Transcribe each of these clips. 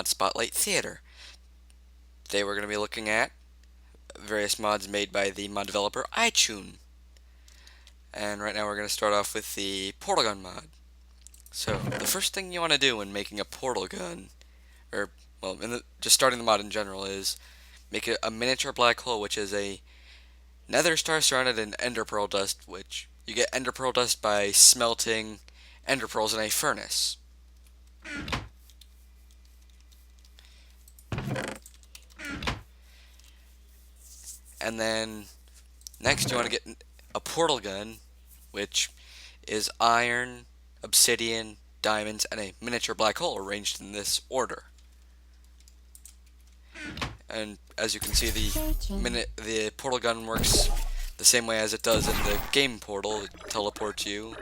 Mod Spotlight Theater. Today we're going to be looking at various mods made by the mod developer IChun. And right now we're going to start off with the portal gun mod. So the first thing you want to do when making a portal gun, or well, just starting the mod in general, is make a miniature black hole, which is a nether star surrounded in ender pearl dust, which you get ender pearl dust by smelting ender pearls in a furnace. And then next you want to get a portal gun, which is iron, obsidian, diamonds, and a miniature black hole arranged in this order. And as you can see, the portal gun works the same way as it does in the game portal. It teleports you,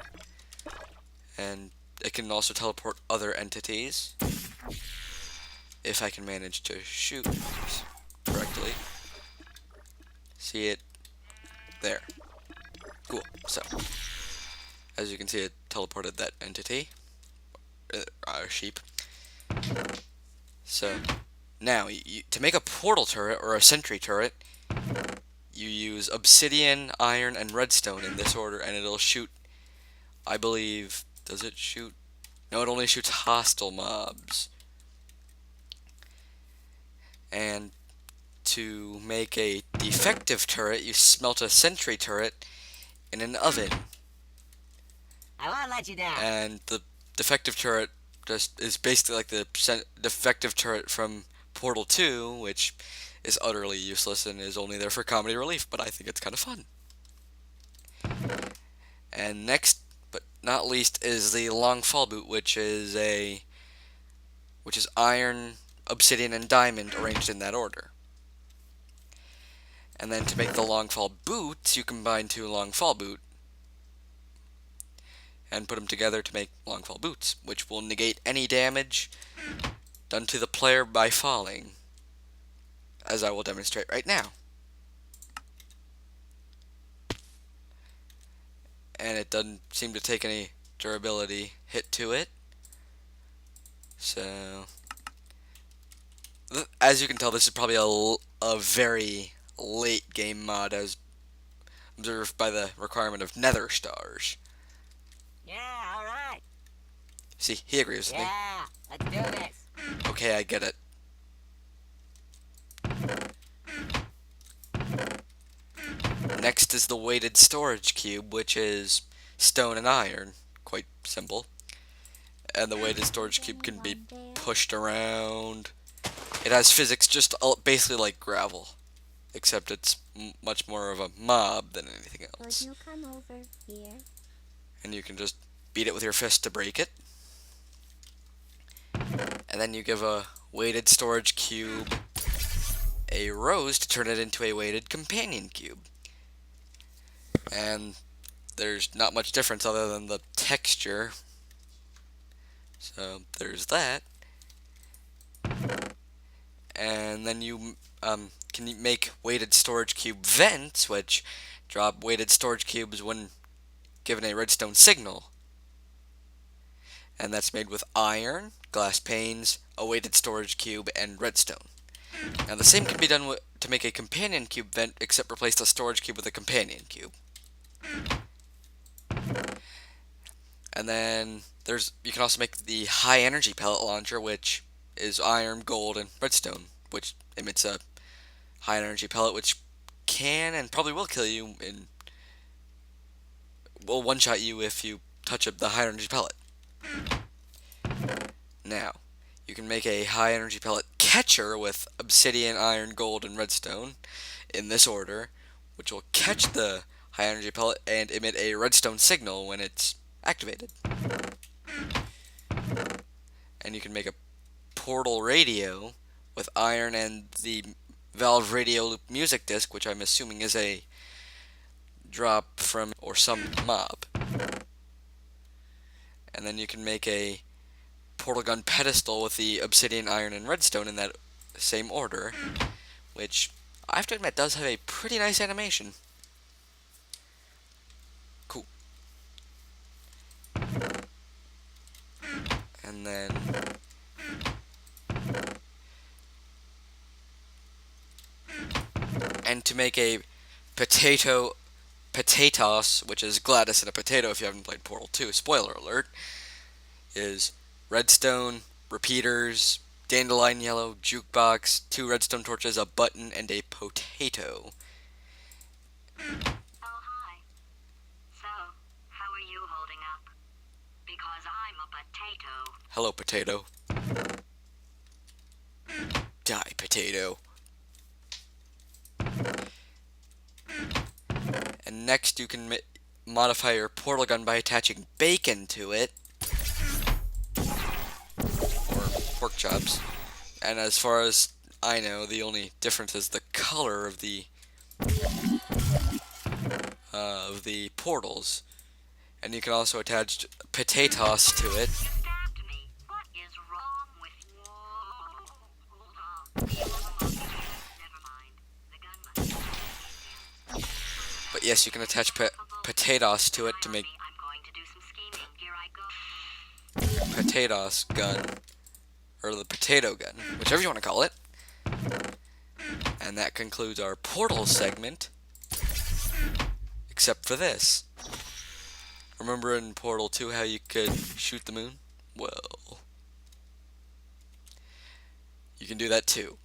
and it can also teleport other entities, if I can manage to shoot correctly. See it there. Cool. So as you can see, it teleported that entity, sheep. So now, to make a portal turret or a sentry turret, you use obsidian, iron, and redstone in this order, and it'll shoot, I believe, does it shoot? No, it only shoots hostile mobs. And to make a defective turret, you smelt a sentry turret in an oven. I won't let you down. And the defective turret just is basically like the defective turret from Portal 2, which is utterly useless and is only there for comedy relief, but I think it's kind of fun. And next, but not least, is the long fall boot, which is iron, obsidian, and diamond arranged in that order. And then to make the long fall boots, you combine two long fall boot and put them together to make long fall boots, which will negate any damage done to the player by falling, as I will demonstrate right now. And it doesn't seem to take any durability hit to it. So, as you can tell, this is probably a very late game mod, as observed by the requirement of nether stars. Yeah, alright. See, he agrees with me. Yeah, let's do this. Okay, I get it. Next is the weighted storage cube, which is stone and iron. Quite simple. And the weighted storage cube can be pushed around. It has physics just basically like gravel, except it's much more of a mob than anything else. Would you come over here? And you can just beat it with your fist to break it. And then you give a weighted storage cube a rose to turn it into a weighted companion cube. And there's not much difference other than the texture. So there's that. And then you can make weighted storage cube vents, which drop weighted storage cubes when given a redstone signal. And that's made with iron, glass panes, a weighted storage cube, and redstone. Now the same can be done to make a companion cube vent, except replace the storage cube with a companion cube. And then you can also make the high energy pellet launcher, which is iron, gold, and redstone, which emits a high energy pellet, which can and probably will kill you will one-shot you if you touch the high energy pellet. Now, you can make a high energy pellet catcher with obsidian, iron, gold, and redstone in this order, which will catch the high energy pellet and emit a redstone signal when it's activated. And you can make a portal radio with iron and the valve radio loop music disc, which I'm assuming is a drop from or some mob. And then you can make a portal gun pedestal with the obsidian, iron, and redstone in that same order, which I have to admit does have a pretty nice animation. Cool. And then And to make a potatoes, which is Gladys and a potato if you haven't played Portal 2, spoiler alert, is redstone, repeaters, dandelion yellow, jukebox, 2 redstone torches, a button, and a potato. Oh, hi. So, how are you holding up? Because I'm a potato. Hello, potato. Die, potato. And next you can modify your portal gun by attaching bacon to it. Or pork chops. And as far as I know, the only difference is the color of the portals. And you can also attach potatoes to it. You stabbed me. What is wrong with you? Hold on. Never mind. The gun must be But yes, you can attach potatoes to it to make I'm going to do some scheming. Here I go. potatoes gun. Or the potato gun, whichever you want to call it. And that concludes our portal segment. Except for this. Remember in Portal 2 how you could shoot the moon? Well, you can do that too.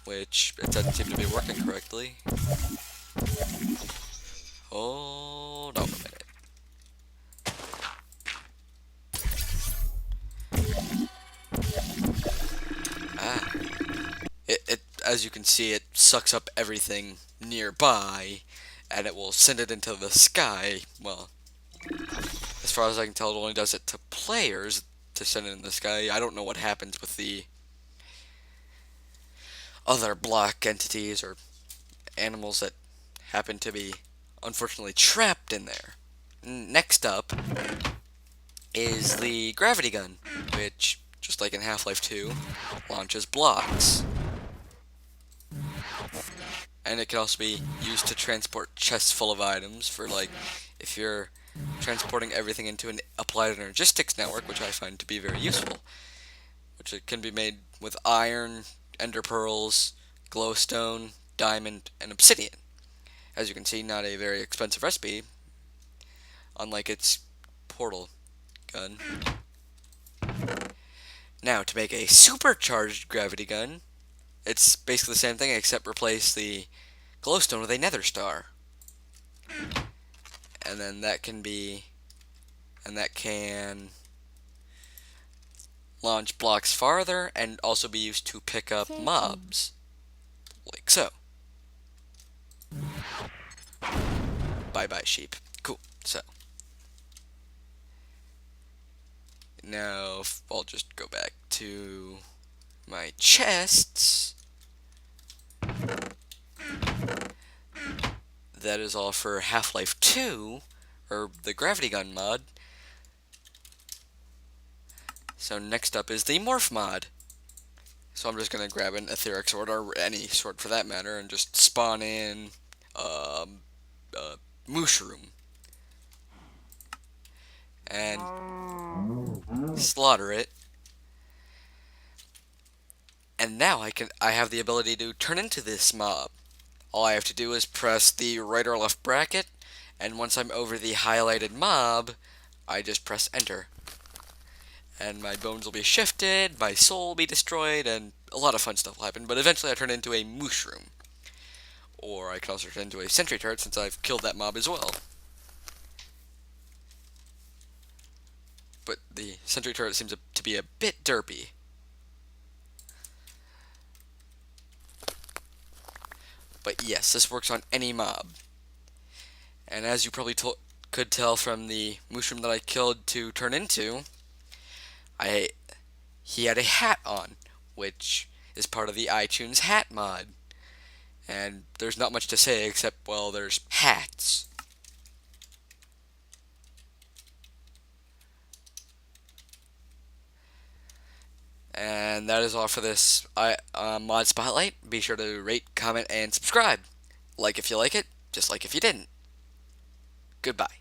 Which, it doesn't seem to be working correctly. Hold on a minute. Ah. It, as you can see, it sucks up everything nearby, and it will send it into the sky. Well, as far as I can tell, it only does it to players to send it in the sky. I don't know what happens with the other block entities or animals that happen to be, unfortunately, trapped in there. Next up is the gravity gun, which, just like in Half-Life 2, launches blocks. And it can also be used to transport chests full of items for, like, if you're transporting everything into an applied energistics network, which I find to be very useful. Which it can be made with iron, ender pearls, glowstone, diamond, and obsidian. As you can see, not a very expensive recipe, unlike its portal gun. Now, to make a supercharged gravity gun, it's basically the same thing except replace the glowstone with a nether star. And then that can launch blocks farther and also be used to pick up mobs. Like so. Bye-bye, sheep. Cool. So. Now, I'll just go back to my chests. That is all for Half-Life 2, or the Gravity Gun mod. So next up is the Morph mod. So I'm just going to grab an etheric sword, or any sword for that matter, and just spawn in mushroom. And slaughter it. And now I have the ability to turn into this mob. All I have to do is press the right or left bracket, and once I'm over the highlighted mob, I just press enter. And my bones will be shifted, my soul will be destroyed, and a lot of fun stuff will happen, but eventually I turn into a mushroom. Or I can also turn into a sentry turret since I've killed that mob as well. But the sentry turret seems to be a bit derpy. But yes, this works on any mob. And as you probably could tell from the mushroom that I killed to turn into, he had a hat on, which is part of the IChun's hat mod. And there's not much to say except, well, there's hats. And that is all for this mod spotlight. Be sure to rate, comment, and subscribe. Like if you like it, just like if you didn't. Goodbye.